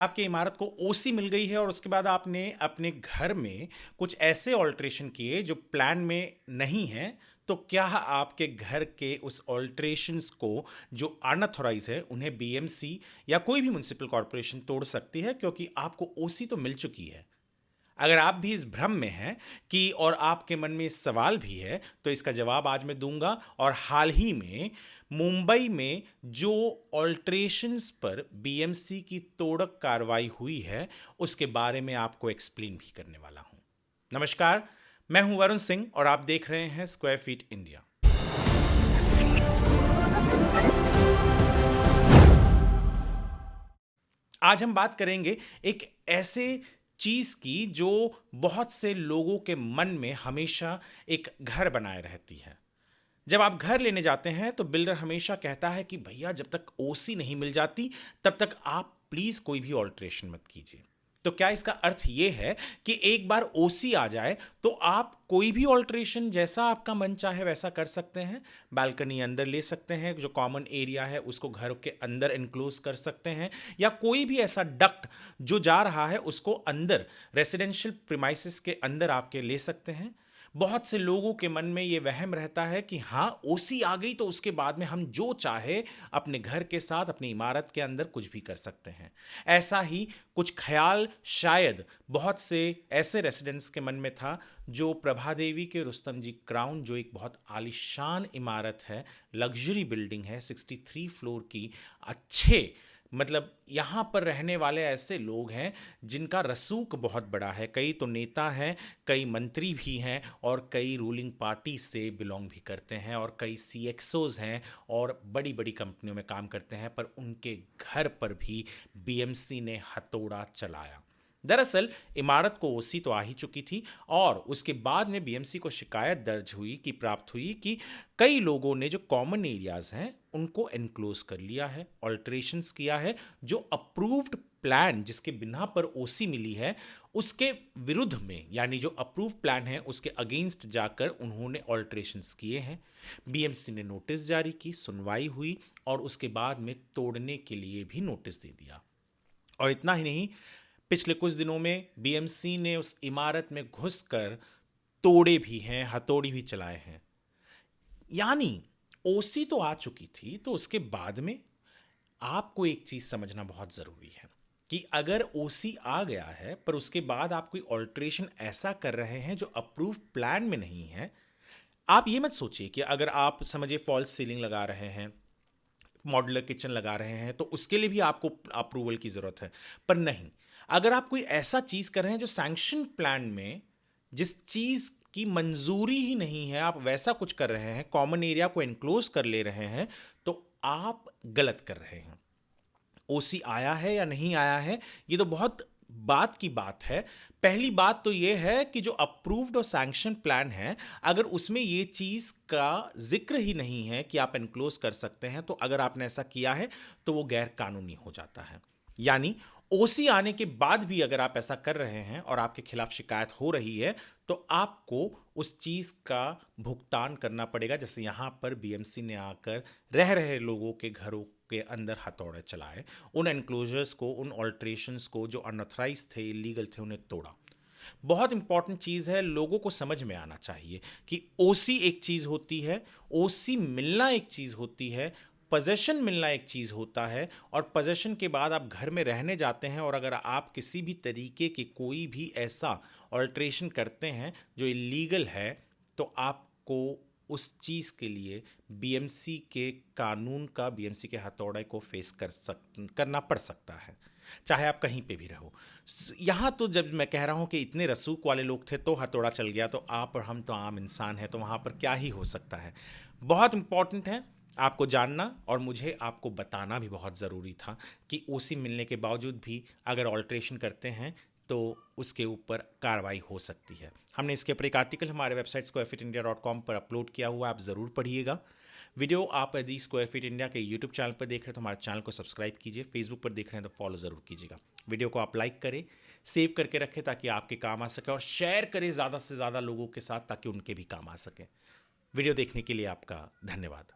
आपकी इमारत को ओसी मिल गई है और उसके बाद आपने अपने घर में कुछ ऐसे ऑल्ट्रेशन किए जो प्लान में नहीं है, तो क्या आपके घर के उस ऑल्ट्रेशंस को जो अनऑथोराइज है उन्हें बीएमसी या कोई भी म्युनिसिपल कॉरपोरेशन तोड़ सकती है, क्योंकि आपको ओसी तो मिल चुकी है। अगर आप भी इस भ्रम में हैं कि और आपके मन में इस सवाल भी है, तो इसका जवाब आज मैं दूंगा। और हाल ही में मुंबई में जो ऑल्ट्रेशंस पर बीएमसी की तोड़क कार्रवाई हुई है उसके बारे में आपको एक्सप्लेन भी करने वाला हूं। नमस्कार, मैं हूं वरुण सिंह और आप देख रहे हैं स्क्वायर फीट इंडिया। आज हम बात करेंगे एक ऐसे चीज की जो बहुत से लोगों के मन में हमेशा एक घर बनाए रहती है। जब आप घर लेने जाते हैं तो बिल्डर हमेशा कहता है कि भैया जब तक ओसी नहीं मिल जाती तब तक आप प्लीज कोई भी ऑल्ट्रेशन मत कीजिए। तो क्या इसका अर्थ यह है कि एक बार ओसी आ जाए तो आप कोई भी ऑल्ट्रेशन जैसा आपका मन चाहे वैसा कर सकते हैं? बालकनी अंदर ले सकते हैं, जो कॉमन एरिया है उसको घर के अंदर इनक्लोज कर सकते हैं, या कोई भी ऐसा डक्ट जो जा रहा है उसको अंदर रेसिडेंशियल प्रीमाइसेस के अंदर आपके ले सकते हैं। बहुत से लोगों के मन में ये वहम रहता है कि हाँ, ओसी आ गई तो उसके बाद में हम जो चाहे अपने घर के साथ अपनी इमारत के अंदर कुछ भी कर सकते हैं। ऐसा ही कुछ ख्याल शायद बहुत से ऐसे रेसिडेंट्स के मन में था जो प्रभा देवी के रुस्तम जी क्राउन, जो एक बहुत आलीशान इमारत है, लग्जरी बिल्डिंग है, 63 फ्लोर की, अच्छे मतलब यहाँ पर रहने वाले ऐसे लोग हैं जिनका रसूख बहुत बड़ा है। कई तो नेता हैं, कई मंत्री भी हैं और कई रूलिंग पार्टी से बिलोंग भी करते हैं और कई सीएक्सओज हैं और बड़ी बड़ी कंपनियों में काम करते हैं, पर उनके घर पर भी बीएमसी ने हथौड़ा चलाया। दरअसल इमारत को ओसी तो आ ही चुकी थी और उसके बाद में बीएमसी को शिकायत दर्ज हुई कि प्राप्त हुई कि कई लोगों ने जो कॉमन एरियाज हैं उनको एनक्लोज कर लिया है, ऑल्ट्रेशंस किया है, जो अप्रूव्ड प्लान जिसके बिना पर ओसी मिली है उसके विरुद्ध में, यानी जो अप्रूव प्लान है उसके अगेंस्ट जाकर उन्होंने ऑल्ट्रेशंस किए हैं। बीएमसी ने नोटिस जारी की, सुनवाई हुई और उसके बाद में तोड़ने के लिए भी नोटिस दे दिया। और इतना ही नहीं, पिछले कुछ दिनों में बीएमसी ने उस इमारत में घुसकर तोड़े भी हैं, हथौड़ी भी चलाए हैं। यानी ओसी तो आ चुकी थी, तो उसके बाद में आपको एक चीज समझना बहुत जरूरी है कि अगर ओसी आ गया है पर उसके बाद आप कोई ऑल्ट्रेशन ऐसा कर रहे हैं जो अप्रूव प्लान में नहीं है, आप ये मत सोचिए कि अगर आप समझिए फॉल्स सीलिंग लगा रहे हैं, मॉड्यूलर किचन लगा रहे हैं, तो उसके लिए भी आपको अप्रूवल की जरूरत है। पर नहीं, अगर आप कोई ऐसा चीज कर रहे हैं जो सैंक्शन प्लान में जिस चीज की मंजूरी ही नहीं है, आप वैसा कुछ कर रहे हैं, कॉमन एरिया को एनक्लोज कर ले रहे हैं, तो आप गलत कर रहे हैं। ओसी आया है या नहीं आया है ये तो बहुत बात की बात है। पहली बात तो यह है कि जो अप्रूव्ड और सैंक्शन प्लान है, अगर उसमें ये चीज का जिक्र ही नहीं है कि आप एनक्लोज कर सकते हैं, तो अगर आपने ऐसा किया है तो वो गैर कानूनी हो जाता है। यानी ओसी आने के बाद भी अगर आप ऐसा कर रहे हैं और आपके खिलाफ शिकायत हो रही है तो आपको उस चीज का भुगतान करना पड़ेगा। जैसे यहां पर बीएमसी ने आकर रह रहे लोगों के घरों के अंदर हथौड़े चलाए, उन एनक्लोजर्स को, उन ऑल्ट्रेशंस को जो अनऑथराइज थे, इलीगल थे, उन्हें तोड़ा। बहुत इंपॉर्टेंट चीज है, लोगों को समझ में आना चाहिए कि ओसी एक चीज होती है, ओसी मिलना एक चीज होती है, पोजेशन मिलना एक चीज़ होता है, और पोजेशन के बाद आप घर में रहने जाते हैं और अगर आप किसी भी तरीके की कोई भी ऐसा ऑल्ट्रेशन करते हैं जो इलीगल है, तो आपको उस चीज़ के लिए बीएमसी के कानून का, बीएमसी के हथौड़े को फेस करना पड़ सकता है, चाहे आप कहीं पे भी रहो। यहाँ तो जब मैं कह रहा हूँ कि इतने रसूख वाले लोग थे तो हथौड़ा चल गया, तो आप और हम तो आम इंसान हैं, तो वहाँ पर क्या ही हो सकता है। बहुत इंपॉर्टेंट है आपको जानना, और मुझे आपको बताना भी बहुत ज़रूरी था कि ओसी मिलने के बावजूद भी अगर ऑल्ट्रेशन करते हैं तो उसके ऊपर कार्रवाई हो सकती है। हमने इसके ऊपर एक आर्टिकल हमारे वेबसाइट squarefeetindia.com पर अपलोड किया हुआ, आप ज़रूर पढ़िएगा। वीडियो आप यदि स्क्वायर फीट इंडिया के यूट्यूब चैनल पर देख रहे हैं तो हमारे चैनल को सब्सक्राइब कीजिए, फेसबुक पर देख रहे हैं तो फॉलो ज़रूर कीजिएगा। वीडियो को आप लाइक करें, सेव करके रखें ताकि आपके काम आ सके, और शेयर करें ज़्यादा से ज़्यादा लोगों के साथ ताकि उनके भी काम आ सके। वीडियो देखने के लिए आपका धन्यवाद।